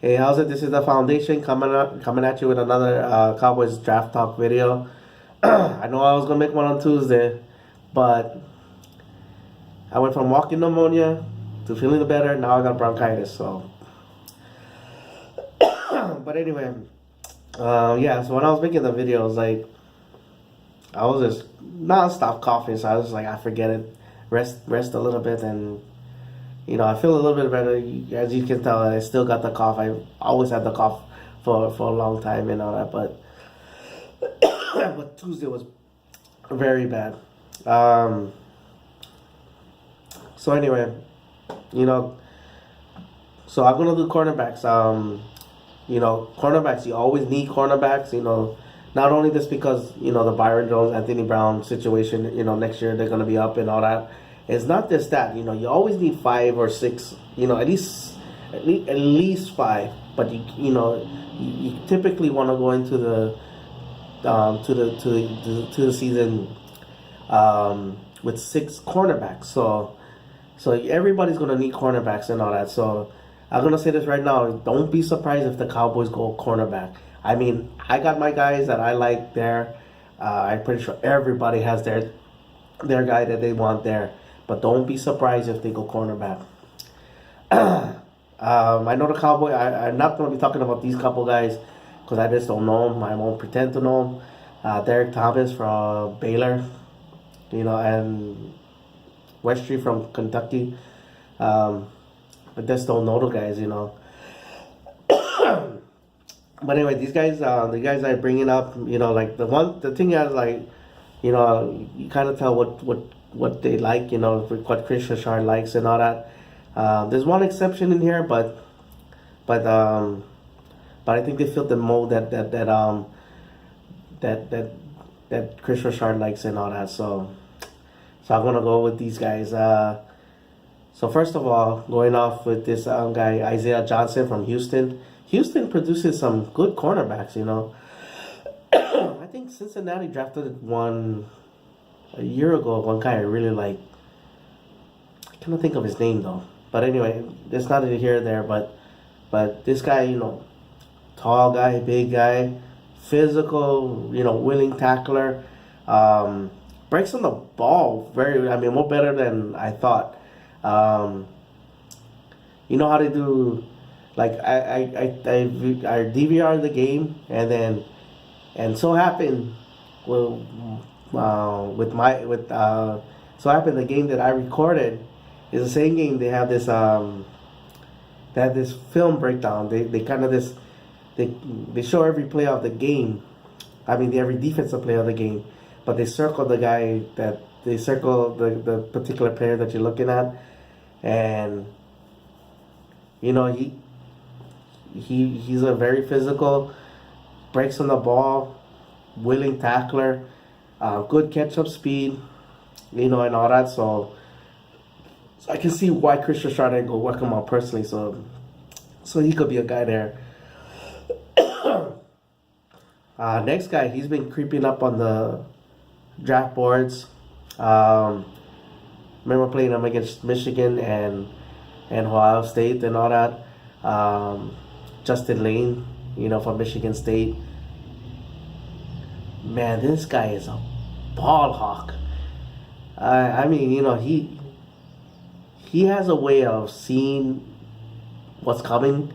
Hey, how's it? This is the Foundation coming at you with another Cowboys draft talk video. I know I was gonna make one on Tuesday, but I went from walking pneumonia to feeling better. Now I got bronchitis. So, but anyway, yeah. So when I was making the videos, like I was just non-stop coughing. So I was like, I forget it. Rest a little bit, and I feel a little bit better. As you can tell, I still got the cough. I always had the cough for a long time and all that, but Tuesday was very bad. Um, so anyway, you know, so I'm gonna do cornerbacks. Cornerbacks. You always need cornerbacks. Not only just because the Byron Jones, Anthony Brown situation. Next year they're gonna be up and all that. It's not just that. You always need 5 or 6. At least 5. But you typically want to go into the season with 6 cornerbacks. So everybody's gonna need cornerbacks and all that. So I'm gonna say this right now. Don't be surprised if the Cowboys go cornerback. I mean, I got my guys that I like there. I'm pretty sure everybody has their guy that they want there. But don't be surprised if they go cornerback. I know the Cowboy. I'm not going to be talking about these couple guys because I just don't know them. I won't pretend to know them. Derek Thomas from Baylor, and Westry from Kentucky. I just don't know the guys. But anyway, these guys, the guys I'm bringing up, like the thing is like, you kind of tell what they like, what Chris Richard likes and all that. There's one exception in here, but I think they fit the mold that Chris Richard likes and all that. So I'm gonna go with these guys. So first of all, going off with this guy Isaiah Johnson from Houston. Houston produces some good cornerbacks. I think Cincinnati drafted one a year ago. One guy I really like. I cannot think of his name though. But anyway, it's not here or there. But this guy, tall guy, big guy, physical, willing tackler, breaks on the ball more better than I thought. You know how to do, like I DVR the game and so happened well so happened the game that I recorded is the same game. They have this film breakdown. They kind of this they show every play of the game. I mean every defensive play of the game, but they circle the guy that they circle the particular player that you're looking at, and he's a very physical, breaks on the ball, willing tackler, good catch-up speed, and all that. So I can see why Chris Richard didn't go work him out personally. So he could be a guy there. Next guy, he's been creeping up on the draft boards. Remember playing him against Michigan and Ohio State and all that. Justin Layne, from Michigan State. Man, this guy is a ball hawk. I mean, he has a way of seeing what's coming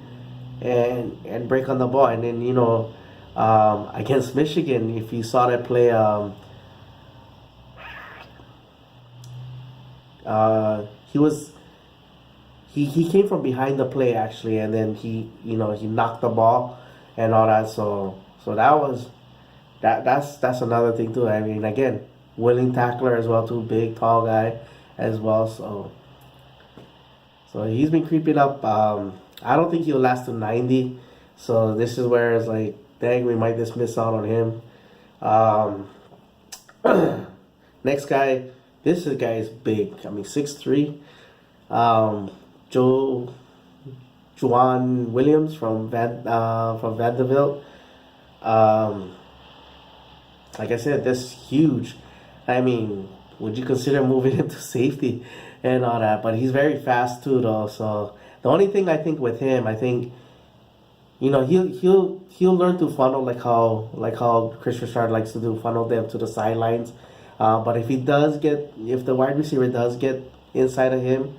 and break on the ball. And then, against Michigan, if you saw that play, he came from behind the play actually, and then he knocked the ball and all that. So that's another thing too. I mean, again, willing tackler as well too, big tall guy as well. So he's been creeping up. I don't think he'll last to 90. So this is where it's like, dang, we might just miss out on him. Next guy, this guy is big. I mean, 6'3". Juwan Williams from Vanderbilt. Like I said, that's huge. I mean, would you consider moving him to safety and all that? But he's very fast too, though. So the only thing I think with him, I think he'll learn to funnel like how Chris Richard likes to do, funnel them to the sidelines. But if the wide receiver does get inside of him,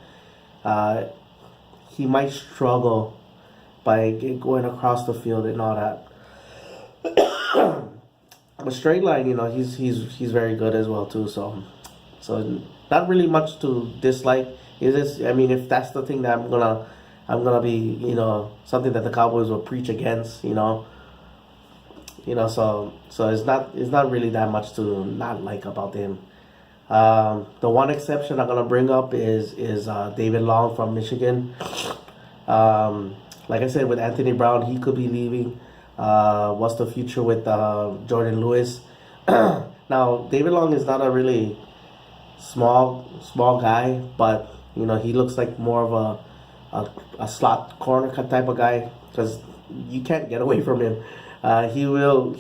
uh, he might struggle by going across the field and all that. But straight line, he's very good as well too. So not really much to dislike. Is this? I mean, if that's the thing that I'm gonna be, something that the Cowboys will preach against, so it's not really that much to not like about him. The one exception I'm gonna bring up is David Long from Michigan. Like I said, with Anthony Brown, he could be leaving. What's the future with Jordan Lewis? Now, David Long is not a really small guy, but he looks like more of a slot corner type of guy because you can't get away from him. He will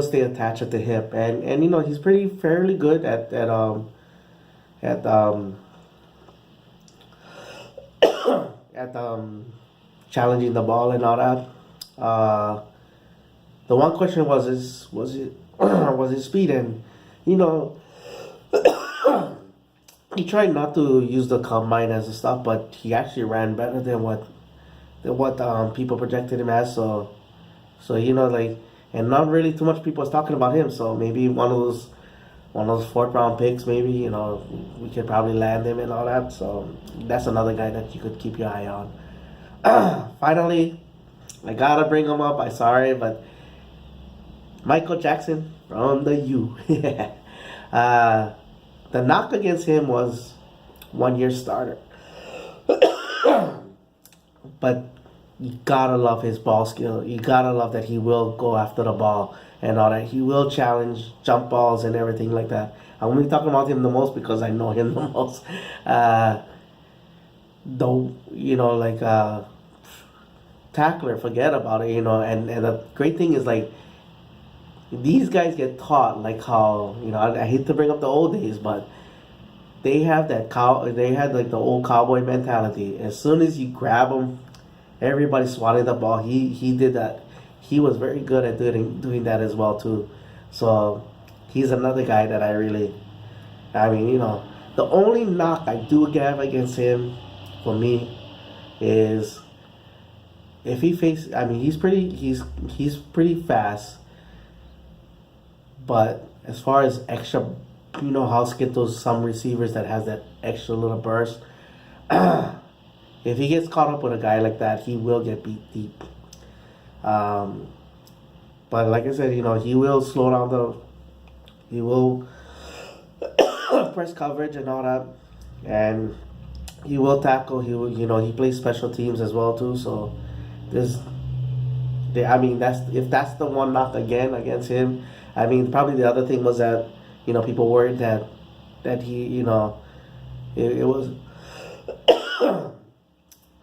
stay attached at the hip, and he's fairly good at challenging the ball and all that. The one question was his speed, and you know he tried not to use the combine as a stuff, but he actually ran better than what people projected him as. So like, and not really too much people is talking about him. So maybe one of those fourth round picks, maybe we could probably land him and all that. So that's another guy that you could keep your eye on. Finally, I gotta bring him up. I'm sorry, but Michael Jackson from the U. The knock against him was 1 year starter. But you gotta love his ball skill. You gotta love that he will go after the ball and all that. He will challenge jump balls and everything like that. I'm only talking about him the most because I know him the most. Though, tackler, forget about it, and the great thing is, like, these guys get taught, like, how, I hate to bring up the old days, but they had like the old cowboy mentality. As soon as you grab them, everybody swatting the ball. He did that. He was very good at doing that as well too. So he's another guy that the only knock I do have against him, for me, is if he faces. I mean, he's pretty fast, but as far as extra, how Skittles, some receivers that has that extra little burst. If he gets caught up with a guy like that, he will get beat deep. But like I said, he will slow down he will press coverage and all that, and he will tackle. He will, he plays special teams as well too. So if that's the one knock again against him. I mean, probably the other thing was that people worried that he it was.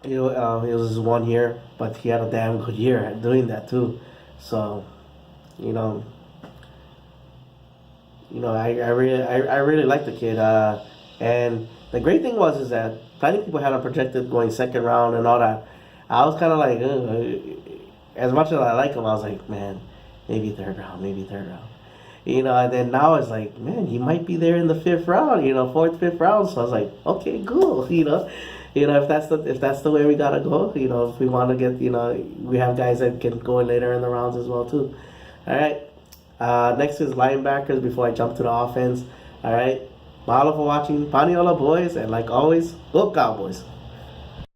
It was his 1 year, but he had a damn good year at doing that too. So, I really like the kid. And the great thing is that plenty of people had him projected going second round and all that. I was kind of like, as much as I like him, I was like, man, maybe third round. And then now it's like, man, he might be there in the fifth round, fourth, fifth round. So I was like, okay, cool, if that's the way we gotta go, if we want to get, we have guys that can go in later in the rounds as well too. All right. Next is linebackers before I jump to the offense. All right. Mahalo for watching. Paniola boys, and like always, go Cowboys.